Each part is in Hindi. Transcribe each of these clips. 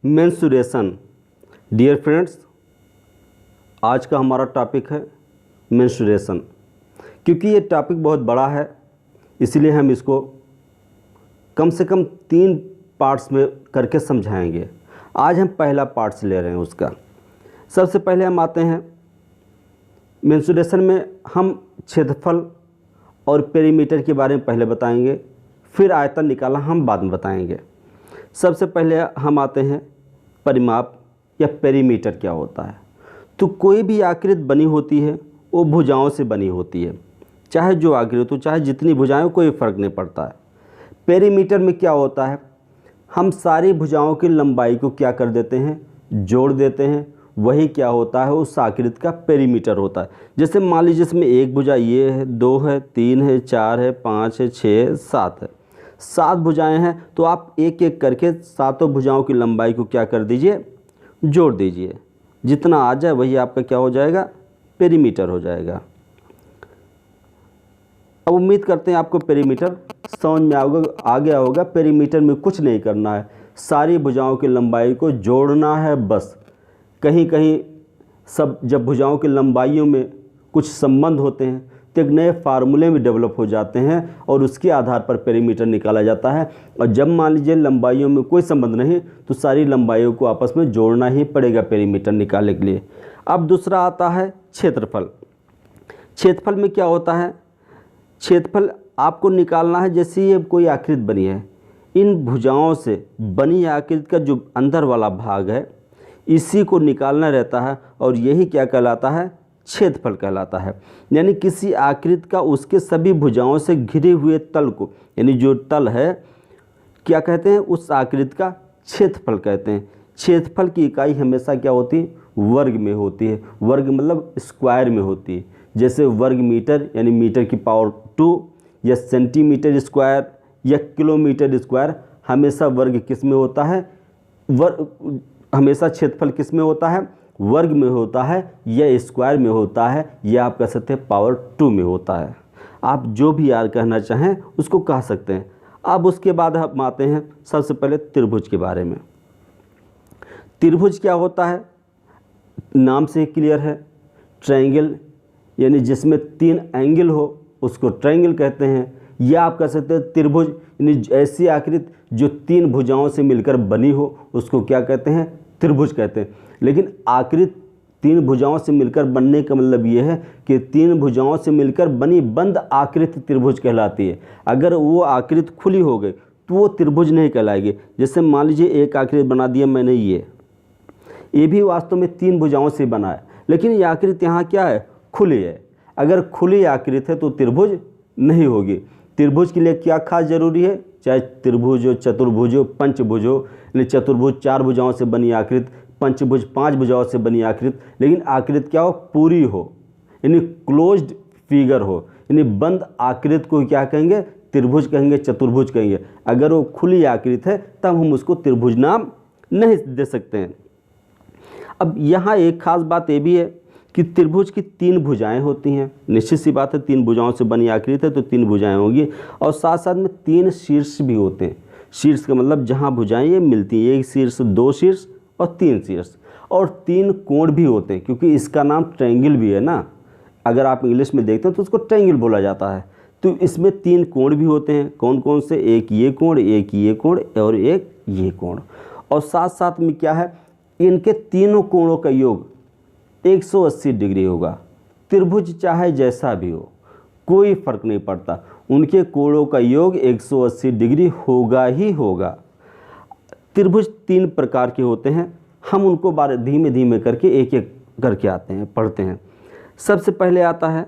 मेंस्ट्रुएशन। डियर फ्रेंड्स, आज का हमारा टॉपिक है मेंस्ट्रुएशन। क्योंकि ये टॉपिक बहुत बड़ा है, इसलिए हम इसको कम से कम 3 पार्ट्स में करके समझाएंगे। आज हम पहला पार्ट्स ले रहे हैं उसका। सबसे पहले हम आते हैं मेंस्ट्रुएशन में, हम क्षेत्रफल और पेरीमीटर के बारे में पहले बताएंगे, फिर आयतन निकालना हम बाद में बताएंगे। सबसे पहले हम आते हैं परिमाप या पेरीमीटर क्या होता है। तो कोई भी आकृति बनी होती है वो भुजाओं से बनी होती है, चाहे जो आकृति हो, चाहे जितनी भुजाएं हो, कोई फ़र्क नहीं पड़ता है। पेरीमीटर में क्या होता है, हम सारी भुजाओं की लंबाई को क्या कर देते हैं, जोड़ देते हैं। वही क्या होता है, उस आकृति का पेरीमीटर होता है। जैसे मान लीजिए इसमें एक भुजा ये है, 2 है, 3 है, 4 है, 5 है, 6 है, 7 है, 7 भुजाएं हैं। तो आप एक एक करके सातों भुजाओं की लंबाई को क्या कर दीजिए, जोड़ दीजिए। जितना आ जाए वही आपका क्या हो जाएगा, पेरीमीटर हो जाएगा। अब उम्मीद करते हैं आपको पेरीमीटर समझ में आ गया होगा। पेरीमीटर में कुछ नहीं करना है, सारी भुजाओं की लंबाई को जोड़ना है बस। कहीं कहीं सब जब भुजाओं की लंबाइयों में कुछ संबंध होते हैं तो एक नए फार्मूले में डेवलप हो जाते हैं और उसके आधार पर पेरीमीटर निकाला जाता है। और जब मान लीजिए लंबाइयों में कोई संबंध नहीं तो सारी लंबाइयों को आपस में जोड़ना ही पड़ेगा पेरीमीटर निकालने के लिए। अब दूसरा आता है क्षेत्रफल। क्षेत्रफल में क्या होता है, क्षेत्रफल आपको निकालना है। जैसे ये कोई आकृति बनी है, इन भुजाओं से बनी आकृति का जो अंदर वाला भाग है इसी को निकालना रहता है और यही क्या कहलाता है, क्षेत्रफल कहलाता है। यानी किसी आकृति का उसके सभी भुजाओं से घिरे हुए तल को, यानी जो तल है, क्या कहते हैं, उस आकृति का क्षेत्रफल कहते हैं। क्षेत्रफल की इकाई हमेशा क्या होती है, वर्ग में होती है। वर्ग मतलब स्क्वायर में होती है। जैसे वर्ग मीटर यानी मीटर की पावर 2 या सेंटीमीटर स्क्वायर या किलोमीटर स्क्वायर, हमेशा वर्ग किस में होता है, हमेशा क्षेत्रफल किस में होता है, वर्ग में होता है या स्क्वायर में होता है, या आप कह सकते हैं पावर 2 में होता है। आप जो भी यार कहना चाहें उसको कह सकते हैं। अब उसके बाद हम आते हैं सबसे पहले त्रिभुज के बारे में। त्रिभुज क्या होता है, नाम से क्लियर है। ट्रायंगल यानी जिसमें 3 एंगल हो उसको ट्रायंगल कहते हैं। या आप कह सकते हैं त्रिभुज यानी ऐसी आकृति जो 3 भुजाओं से मिलकर बनी हो उसको क्या कहते हैं, त्रिभुज कहते हैं। लेकिन आकृति 3 भुजाओं से मिलकर बनने का मतलब ये है कि 3 भुजाओं से मिलकर बनी बंद आकृति त्रिभुज कहलाती है। अगर वो आकृति खुली हो गई तो वो त्रिभुज नहीं कहलाएगी। जैसे मान लीजिए एक आकृति बना दिया मैंने, ये भी वास्तव में 3 भुजाओं से बना है, लेकिन ये आकृति यहाँ क्या है, खुली है। अगर खुली आकृति है तो त्रिभुज नहीं होगी। त्रिभुज के लिए क्या खास जरूरी है, चाहे त्रिभुज हो, चतुर्भुज हो, पंचभुज हो। यानी चतुर्भुज 4 भुजाओं से बनी आकृति, पंचभुज 5 भुजाओं से बनी आकृति, लेकिन आकृति क्या हो, पूरी हो, यानी क्लोज्ड फिगर हो। यानी बंद आकृति को क्या कहेंगे, त्रिभुज कहेंगे, चतुर्भुज कहेंगे। अगर वो खुली आकृति है तब हम उसको त्रिभुज नाम नहीं दे सकते हैं। अब यहाँ एक खास बात ये भी है कि त्रिभुज की 3 भुजाएं होती हैं। निश्चित सी बात है, 3 भुजाओं से बनी आकृति है तो 3 भुजाएं होंगी। और साथ साथ में 3 शीर्ष भी होते हैं। शीर्ष का मतलब जहाँ भुजाएं ये मिलती हैं, 1 शीर्ष, 2 शीर्ष और 3 शीर्ष। और 3 कोण भी होते हैं, क्योंकि इसका नाम ट्रायंगल भी है ना। अगर आप इंग्लिश में देखते हैं तो उसको ट्रायंगल बोला जाता है। तो इसमें 3 कोण भी होते हैं। कौन कौन से, एक ये कोण, एक ये कोण और एक ये कोण। और साथ साथ में क्या है, इनके तीनों कोणों का योग 180 डिग्री होगा। त्रिभुज चाहे जैसा भी हो कोई फर्क नहीं पड़ता, उनके कोणों का योग 180 डिग्री होगा ही होगा। त्रिभुज 3 प्रकार के होते हैं। हम उनको धीमे धीमे करके एक एक करके आते हैं, पढ़ते हैं। सबसे पहले आता है,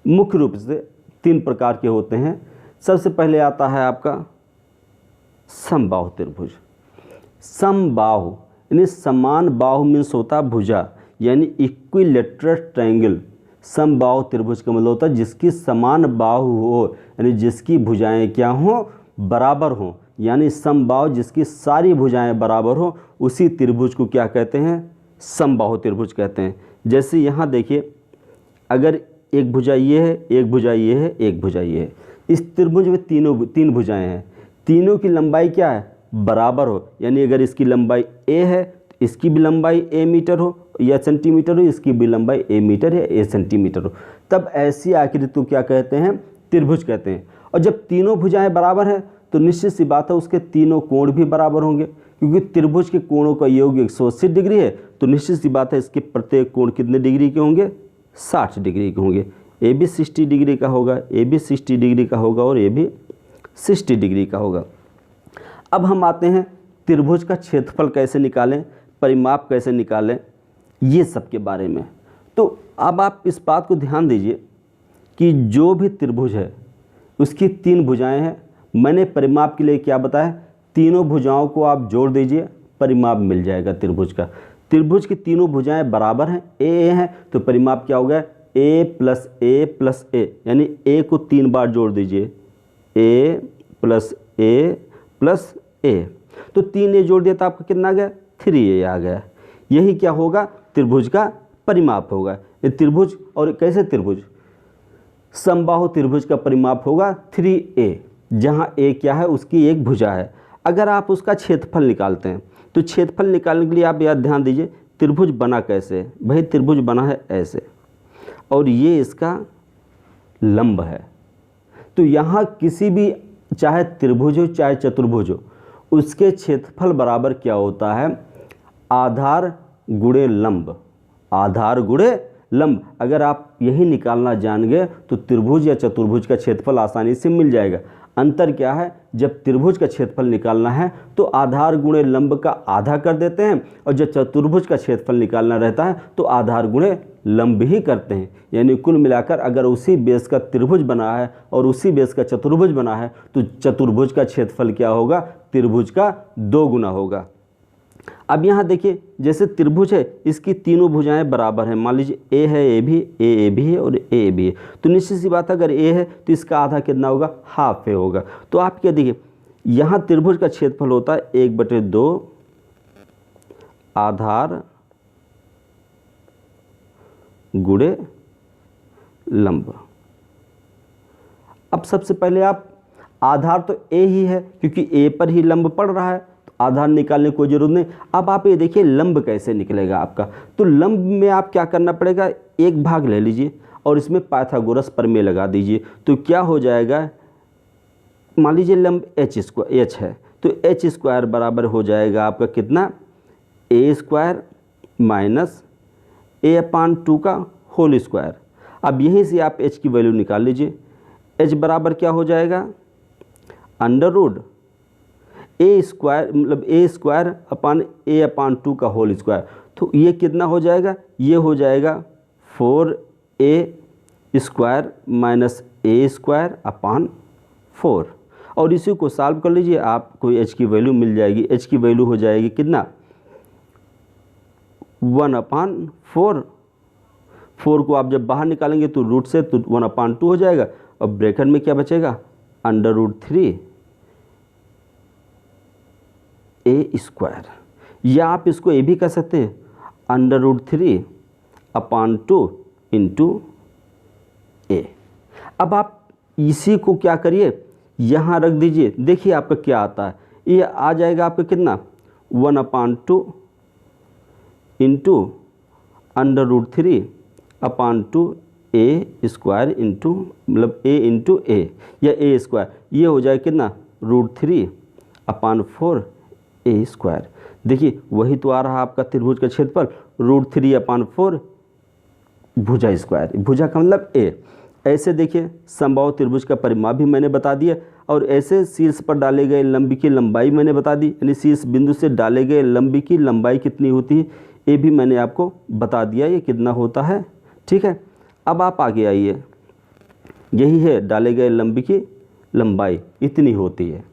मुख्य रूप से 3 प्रकार के होते हैं। सबसे पहले आता है आपका समबाहु त्रिभुज। समबाहु यानी समान बाहु मीन्स होता भुजा, यानी इक्विलेटरल ट्रायंगल। समबाहु त्रिभुज का मतलब होता है जिसकी समान बाहु हो, यानी जिसकी भुजाएं क्या हो, बराबर हो। यानी समबाहु जिसकी सारी भुजाएं बराबर हो, उसी त्रिभुज को क्या कहते हैं, समबाहु त्रिभुज कहते हैं। जैसे यहाँ देखिए, अगर एक भुजा ये है, एक भुजा ये है, एक भुजा ये है। इस त्रिभुज में 3 भुजाएं हैं। तीनों की लंबाई क्या है, बराबर हो, यानी अगर इसकी लंबाई a है तो इसकी भी लंबाई a मीटर हो या सेंटीमीटर हो, इसकी भी लंबाई a मीटर या a सेंटीमीटर हो, तब ऐसी आकृति को क्या कहते हैं? त्रिभुज कहते हैं। और जब तीनों भुजाएं बराबर हैं तो निश्चित सी बात है उसके तीनों कोण भी बराबर होंगे, क्योंकि त्रिभुज के कोणों का योग 180 डिग्री है, तो निश्चित सी बात है इसके प्रत्येक कोण कितने डिग्री के होंगे? 60 डिग्री के होंगे। ए भी 60 डिग्री का होगा, ए भी 60 डिग्री का होगा और ए भी 60 डिग्री का होगा। अब हम आते हैं त्रिभुज का क्षेत्रफल कैसे निकालें, परिमाप कैसे निकालें, ये सब के बारे में। तो अब आप इस बात को ध्यान दीजिए कि जो भी त्रिभुज है उसकी 3 भुजाएं हैं। मैंने परिमाप के लिए क्या बताया? तीनों भुजाओं को आप जोड़ दीजिए, परिमाप मिल जाएगा त्रिभुज का। त्रिभुज की तीनों भुजाएं बराबर हैं, ए हैं, तो परिमाप क्या होगा? a प्लस ए प्लस ए, यानी a को 3 बार जोड़ दीजिए, a प्लस ए प्लस ए, तो 3a जोड़ दिया तो आपका कितना आ गया? 3a आ गया। यही क्या होगा? त्रिभुज का परिमाप होगा। ये त्रिभुज, और कैसे त्रिभुज? समबाहु त्रिभुज का परिमाप होगा 3a, जहाँ a क्या है? उसकी एक भुजा है। अगर आप उसका क्षेत्रफल निकालते हैं तो क्षेत्रफल निकालने के लिए आप याद ध्यान दीजिए त्रिभुज बना कैसे? भाई त्रिभुज बना है ऐसे, और ये इसका लंब है। तो यहाँ किसी भी, चाहे त्रिभुज हो चाहे चतुर्भुज हो, उसके क्षेत्रफल बराबर क्या होता है? आधार गुणे लंब, आधार गुणे लंब। अगर आप यही निकालना जान गए तो त्रिभुज या चतुर्भुज का क्षेत्रफल आसानी से मिल जाएगा। अंतर क्या है? जब त्रिभुज का क्षेत्रफल निकालना है तो आधार गुणे लंब का आधा कर देते हैं, और जब चतुर्भुज का क्षेत्रफल निकालना रहता है तो आधार गुणे लंब ही करते हैं। यानी कुल मिलाकर अगर उसी बेस का त्रिभुज बना है और उसी बेस का चतुर्भुज बना है तो चतुर्भुज का क्षेत्रफल क्या होगा? त्रिभुज का 2 गुना होगा। अब यहाँ देखिए, जैसे त्रिभुज है इसकी तीनों भुजाएं बराबर हैं। मान लीजिए ए है, ए भी है और ए भी है, तो निश्चित सी बात है अगर ए है तो इसका आधा कितना होगा? हाफ ए होगा। तो आप क्या देखिए, यहाँ त्रिभुज का क्षेत्रफल होता है 1/2 आधार गुणे लंब। अब सबसे पहले आप, आधार तो ए ही है क्योंकि ए पर ही लंब पड़ रहा है, आधार निकालने की कोई जरूरत नहीं। अब आप ये देखिए लंब कैसे निकलेगा आपका। तो लंब में आप क्या करना पड़ेगा? एक भाग ले लीजिए और इसमें पाइथागोरस प्रमेय लगा दीजिए। तो क्या हो जाएगा? मान लीजिए लंब h है, तो h² बराबर हो जाएगा आपका कितना? a² माइनस a/2 का होल स्क्वायर। अब यहीं से आप h की वैल्यू निकाल लीजिए। h बराबर क्या हो जाएगा? अंडर a² मतलब a² अपान a/2 का होल स्क्वायर। तो ये कितना हो जाएगा? ये हो जाएगा 4a² माइनस a² अपान 4। और इसी को सॉल्व कर लीजिए, आपको h की वैल्यू मिल जाएगी। h की वैल्यू हो जाएगी कितना? 1/4। 4 को आप जब बाहर निकालेंगे तो रूट से तो 1/2 हो जाएगा, और ब्रैकेट में क्या बचेगा? √3 a²। या आप इसको ये भी कह सकते हैं √3/2 इंटू a। अब आप इसी को क्या करिए, यहाँ रख दीजिए। देखिए आपका क्या आता है, ये आ जाएगा आपका कितना? 1/2 इंटू √3/2 a² इंटू मतलब a इंटू a या a², ये हो जाएगा कितना? √3/4 a²। देखिए वही तो आ रहा आपका त्रिभुज का क्षेत्रफल, √3/4 भुजा स्क्वायर, भुजा का मतलब a। ऐसे देखिए समबाहु त्रिभुज का परिमाप भी मैंने बता दिया, और ऐसे शीर्ष पर डाले गए लंब की लंबाई मैंने बता दी, यानी शीर्ष बिंदु से डाले गए लंब की लंबाई कितनी होती है ये भी मैंने आपको बता दिया, ये कितना होता है। ठीक है, अब आप आगे आइए, यही है डाले गए लंब की लंबाई इतनी होती है।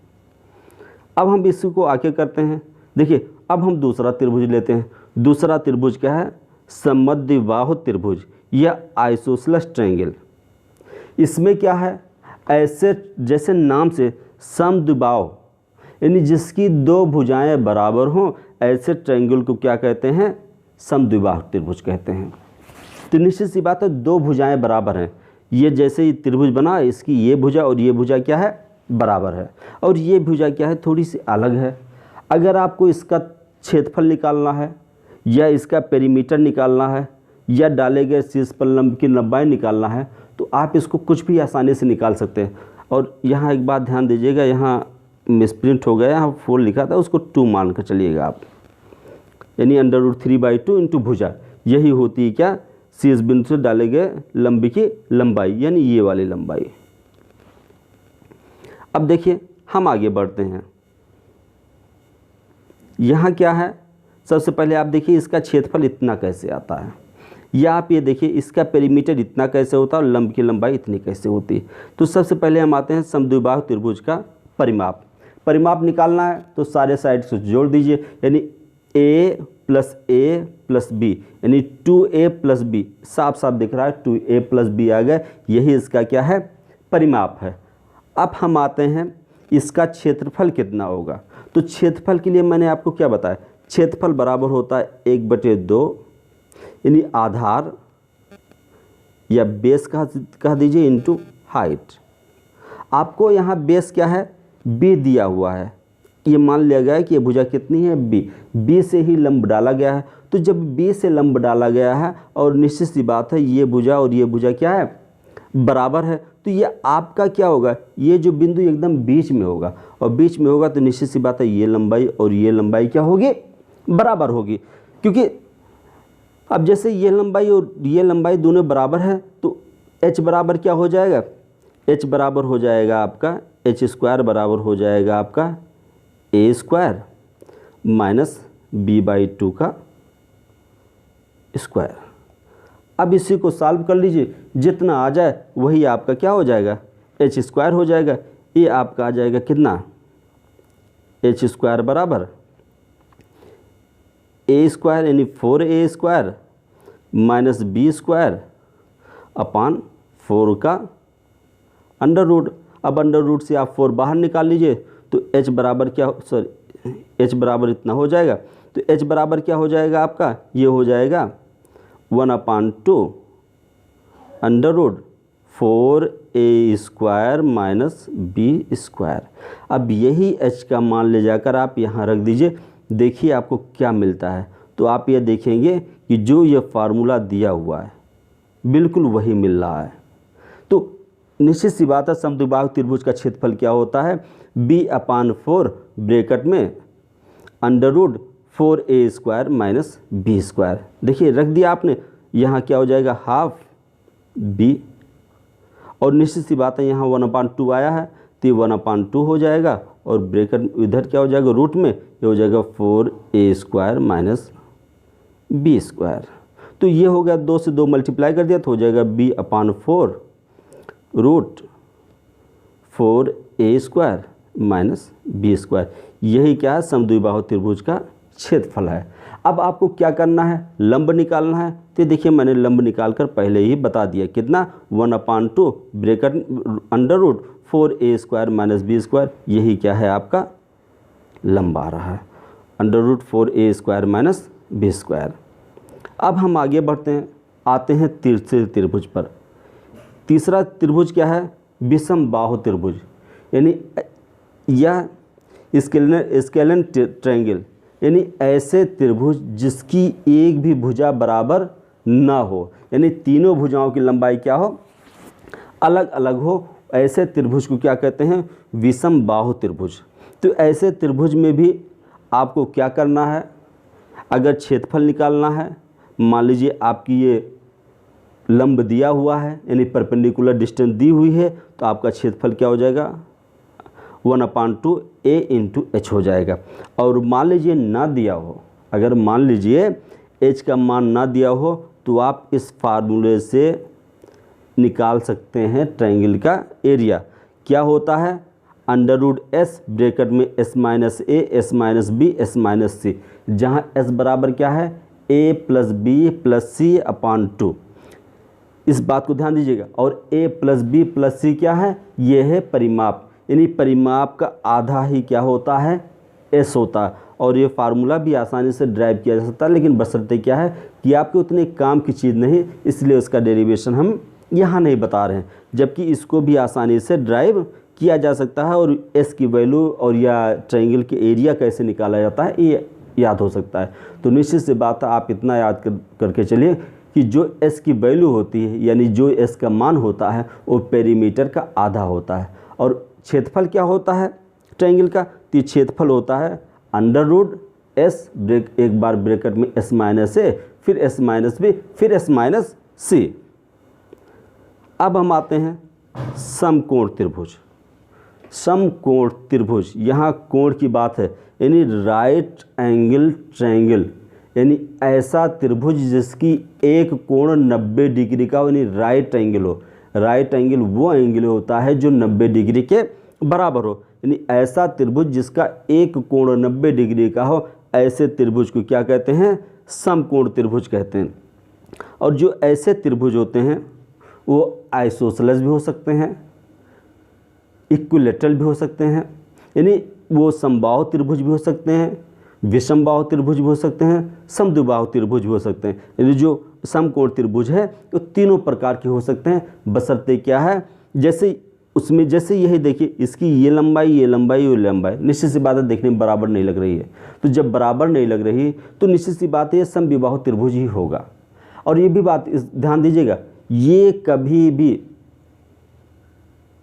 अब हम इसको आगे करते हैं। देखिए अब हम दूसरा त्रिभुज लेते हैं। दूसरा त्रिभुज क्या है? समद्विबाहु त्रिभुज या आइसोसेलेस ट्रायंगल। इसमें क्या है? ऐसे जैसे नाम से समद्विबाहु, यानी जिसकी 2 भुजाएं बराबर हों, ऐसे ट्रायंगल को क्या कहते हैं? समद्विबाहु त्रिभुज कहते हैं। तो निश्चित सी बात है 2 भुजाएं बराबर हैं। ये जैसे ही त्रिभुज बना, इसकी ये भुजा और ये भुजा क्या है? बराबर है, और ये भुजा क्या है? थोड़ी सी अलग है। अगर आपको इसका क्षेत्रफल निकालना है या इसका पेरीमीटर निकालना है या डाले गए शीर्ष पर लंब की लंबाई निकालना है तो आप इसको कुछ भी आसानी से निकाल सकते हैं। और यहाँ एक बात ध्यान दीजिएगा, यहाँ मिसप्रिंट हो गया, यहाँ 4 लिखा था उसको 2 मान कर चलिएगा आप, यानी √3/2 इंटू भुजा, यही होती है क्या, शीर्ष बिंदु से डाले गए लंबी की लंबाई, यानी ये वाली लंबाई। अब देखिए हम आगे बढ़ते हैं। यहाँ क्या है, सबसे पहले आप देखिए इसका क्षेत्रफल इतना कैसे आता है, या आप ये देखिए इसका पेरीमीटर इतना कैसे होता है और लंब की लंबाई इतनी कैसे होती है। तो सबसे पहले हम आते हैं समद्विबाहु त्रिभुज का परिमाप निकालना है तो सारे साइड से जोड़ दीजिए, यानी a + b यानी 2a + b, साफ साफ दिख रहा है 2a + b आ गया, यही इसका क्या है, परिमाप है। अब हम आते हैं इसका क्षेत्रफल कितना होगा। तो क्षेत्रफल के लिए मैंने आपको क्या बताया, क्षेत्रफल बराबर होता है 1/2 यानी आधार या बेस कह दीजिए इंटू हाइट। आपको यहाँ बेस क्या है, b दिया हुआ है, ये मान लिया गया है कि ये भुजा कितनी है, b से ही लंब डाला गया है। तो जब b से लंब डाला गया है और निश्चित सी बात है ये भुजा और ये भुजा क्या है, बराबर है, तो ये आपका क्या होगा, ये जो बिंदु एकदम बीच में होगा, और बीच में होगा तो निश्चित सी बात है ये लंबाई और ये लंबाई क्या होगी, बराबर होगी। क्योंकि अब जैसे ये लंबाई और ये लंबाई दोनों बराबर है तो h बराबर क्या हो जाएगा, h बराबर हो जाएगा आपका h² बराबर हो जाएगा आपका a² माइनस b/2 का स्क्वायर। अब इसी को सॉल्व कर लीजिए, जितना आ जाए वही आपका क्या हो जाएगा, h² हो जाएगा। ये आपका आ जाएगा कितना, h² बराबर a² यानी 4a² माइनस b² अपान 4 का अंडर रूट। अब अंडर रूट से आप 4 बाहर निकाल लीजिए तो h बराबर क्या, h बराबर इतना हो जाएगा। तो h बराबर क्या हो जाएगा आपका, ये हो जाएगा 1/2 under root 4a² minus b²। अब यही h का मान ले जाकर आप यहाँ रख दीजिए, देखिए आपको क्या मिलता है। तो आप ये देखेंगे कि जो ये फार्मूला दिया हुआ है बिल्कुल वही मिल रहा है। तो निश्चित सी बात है समद्विबाहु त्रिभुज का क्षेत्रफल क्या होता है, b/4 ब्रैकेट में under root 4a² minus b²। देखिए रख दिया आपने, यहाँ क्या हो जाएगा हाफ b, और निश्चित सी बात है यहाँ 1/2 आया है तो 1/2 हो जाएगा, और ब्रैकेट इधर क्या हो जाएगा रूट में, ये हो जाएगा 4a² माइनस b²। तो ये हो गया, 2 से 2 मल्टीप्लाई कर दिया तो हो जाएगा b/4 root 4a² minus b²। यही क्या है, समद्विबाहु त्रिभुज का क्षेत्रफल है। अब आपको क्या करना है, लंब निकालना है। तो देखिए मैंने लंब निकालकर पहले ही बता दिया, कितना, 1/2 bracket under root 4a² minus b²। यही क्या है आपका लंब आ रहा है, under root 4a² minus b²। अब हम आगे बढ़ते हैं, आते हैं तीसरे त्रिभुज पर। तीसरा त्रिभुज क्या है, विषम बाहु त्रिभुज, यानी यह स्केलन ट्रायंगल, यानी ऐसे त्रिभुज जिसकी एक भी भुजा बराबर ना हो, यानी तीनों भुजाओं की लंबाई क्या हो, अलग अलग हो, ऐसे त्रिभुज को क्या कहते हैं, विषम बाहु त्रिभुज। तो ऐसे त्रिभुज में भी आपको क्या करना है, अगर क्षेत्रफल निकालना है, मान लीजिए आपकी ये लंब दिया हुआ है यानी परपेंडिकुलर डिस्टेंस दी हुई है, तो आपका क्षेत्रफल क्या हो जाएगा, 1/2 a इंटू h हो जाएगा। और मान लीजिए ना दिया हो, अगर मान लीजिए h का मान ना दिया हो तो आप इस फार्मूले से निकाल सकते हैं ट्रायंगल का एरिया। क्या होता है, अंडर रूट s ब्रैकेट में s minus a, s minus b, s minus c, जहाँ s बराबर क्या है, a plus b plus c/2। इस बात को ध्यान दीजिएगा। और a plus b plus c क्या है, ये है परिमाप, यानी परिमाप का आधा ही क्या होता है, s होता है। और ये फार्मूला भी आसानी से ड्राइव किया जा सकता है, लेकिन बशर्ते क्या है कि आपके उतने काम की चीज़ नहीं, इसलिए उसका डेरिवेशन हम यहाँ नहीं बता रहे हैं, जबकि इसको भी आसानी से ड्राइव किया जा सकता है और एस की वैल्यू और या ट्रायंगल के एरिया कैसे निकाला जाता है ये याद हो सकता है। तो निश्चित सी बात है, आप इतना याद करके चलिए कि जो एस की वैल्यू होती है यानी जो एस का मान होता है वो पेरीमीटर का आधा होता है। और क्षेत्रफल क्या होता है ट्रायंगल का, तो क्षेत्रफल होता है अंडर रूट एस एक बार ब्रैकेट में एस माइनस ए, फिर एस माइनस बी, फिर एस माइनस सी। अब हम आते हैं समकोण त्रिभुज। समकोण त्रिभुज, यहाँ कोण की बात है यानी राइट एंगल ट्रायंगल, यानी ऐसा त्रिभुज जिसकी एक कोण 90 डिग्री का यानी राइट एंगल हो। राइट एंगल वो एंगल होता है जो 90 डिग्री के बराबर हो, यानी ऐसा त्रिभुज जिसका एक कोण 90 डिग्री का हो, ऐसे त्रिभुज को क्या कहते हैं, समकोण त्रिभुज कहते हैं। और जो ऐसे त्रिभुज होते हैं वो आइसोसेलेस भी हो सकते हैं, इक्विलेटरल भी हो सकते हैं, यानी वो समबाहु त्रिभुज भी हो सकते हैं, विषमबाहु त्रिभुज भी हो सकते हैं, समद्विबाहु त्रिभुज भी हो सकते हैं। यानी जो समकोण त्रिभुज है वो तीनों प्रकार के हो सकते हैं, बशर्ते क्या है, जैसे उसमें जैसे यही देखिए इसकी ये लंबाई ये लंबाई, निश्चित सी बात है देखने में बराबर नहीं लग रही है। तो जब बराबर नहीं लग रही तो निश्चित सी बात है समविबाहु त्रिभुज ही होगा। और ये भी बात ध्यान दीजिएगा, ये कभी भी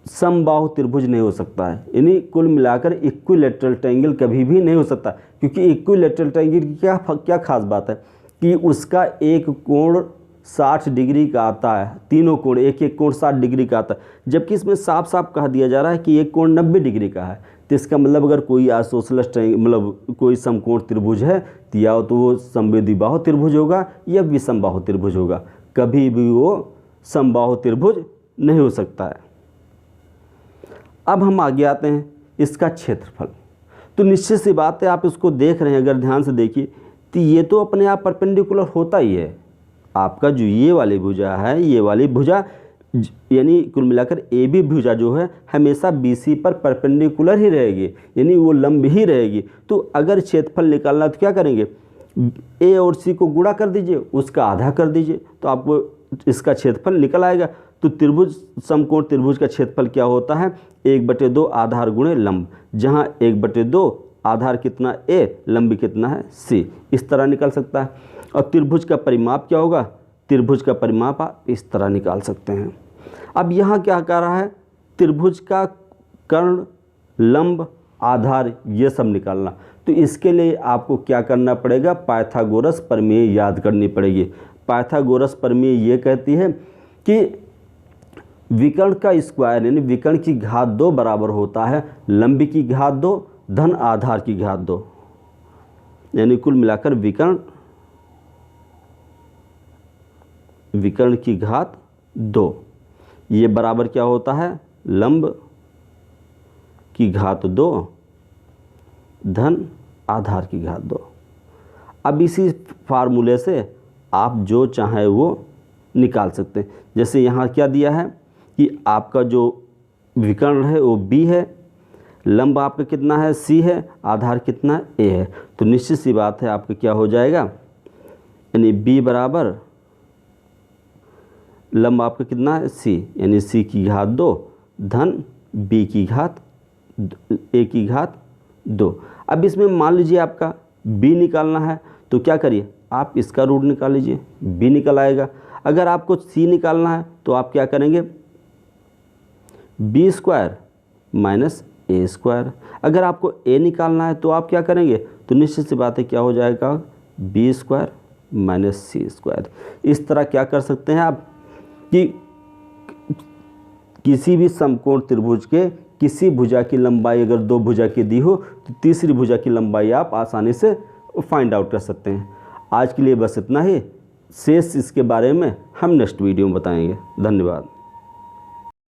समबाहु त्रिभुज नहीं हो सकता है, यानी कुल मिलाकर इक्विलेटरल ट्रायंगल कभी भी नहीं हो सकता। क्योंकि इक्विलेटरल ट्रायंगल की क्या खास बात है कि उसका एक कोण 60 डिग्री का आता है, तीनों कोण एक एक कोण 60 डिग्री का आता है, जबकि इसमें साफ साफ कहा दिया जा रहा है कि एक कोण 90 डिग्री का है। तो इसका मतलब अगर कोई आइसोसेलेस ट्रायंगल मतलब कोई समकोण त्रिभुज है तो या तो वो समद्विबाहु त्रिभुज होगा या विषमबाहु त्रिभुज होगा, कभी भी वो समबाहु त्रिभुज नहीं हो सकता है। अब हम आगे आते हैं इसका क्षेत्रफल। तो निश्चित सी बात है, आप इसको देख रहे हैं अगर ध्यान से देखिए तो ये तो अपने आप परपेंडिकुलर होता ही है। आपका जो ये वाली भुजा है, ये वाली भुजा यानी कुल मिलाकर ए बी भुजा जो है हमेशा बी सी पर परपेंडिकुलर ही रहेगी, यानी वो लंब ही रहेगी। तो अगर क्षेत्रफल निकालना तो क्या करेंगे, ए और सी को गुणा कर दीजिए, उसका आधा कर दीजिए, तो आपको इसका क्षेत्रफल निकल आएगा। तो त्रिभुज समकोण त्रिभुज का क्षेत्रफल क्या होता है, 1/2 आधार गुणे लंब, जहाँ 1/2 आधार कितना ए, लंब कितना है सी, इस तरह निकल सकता है। और त्रिभुज का परिमाप क्या होगा, त्रिभुज का परिमाप आप इस तरह निकाल सकते हैं। अब यहाँ क्या कह रहा है, त्रिभुज का कर्ण, लंब, आधार ये सब निकालना। तो इसके लिए आपको क्या करना पड़ेगा, पाइथागोरस प्रमेय याद करनी पड़ेगी। पाइथागोरस प्रमेय ये कहती है कि विकर्ण का स्क्वायर यानी विकर्ण की घात 2 बराबर होता है लंब की घात 2 धन आधार की घात 2, यानी कुल मिलाकर विकर्ण की घात 2 ये बराबर क्या होता है, लंब की घात 2 धन आधार की घात 2। अब इसी फार्मूले से आप जो चाहें वो निकाल सकते हैं। जैसे यहाँ क्या दिया है कि आपका जो विकर्ण है वो बी है, लंब आपका कितना है सी है, आधार कितना ए है। तो निश्चित सी बात है आपका क्या हो जाएगा, यानी बी बराबर लंब आपका कितना है सी, यानी सी की घात 2 धन बी की घात ए की घात 2। अब इसमें मान लीजिए आपका बी निकालना है तो क्या करिए, आप इसका रूट निकाल लीजिए, बी निकल आएगा। अगर आपको सी निकालना है तो आप क्या करेंगे, बी स्क्वायर माइनस ए स्क्वायर। अगर आपको ए निकालना है तो आप क्या करेंगे, तो निश्चित सी बात है क्या हो जाएगा, बी स्क्वायर माइनस सी स्क्वायर। इस तरह क्या कर सकते हैं आप कि किसी भी समकोण त्रिभुज के किसी भुजा की लंबाई अगर 2 भुजा की दी हो तो तीसरी भुजा की लंबाई आप आसानी से फाइंड आउट कर सकते हैं। आज के लिए बस इतना ही, शेष इसके बारे में हम नेक्स्ट वीडियो में बताएंगे। धन्यवाद।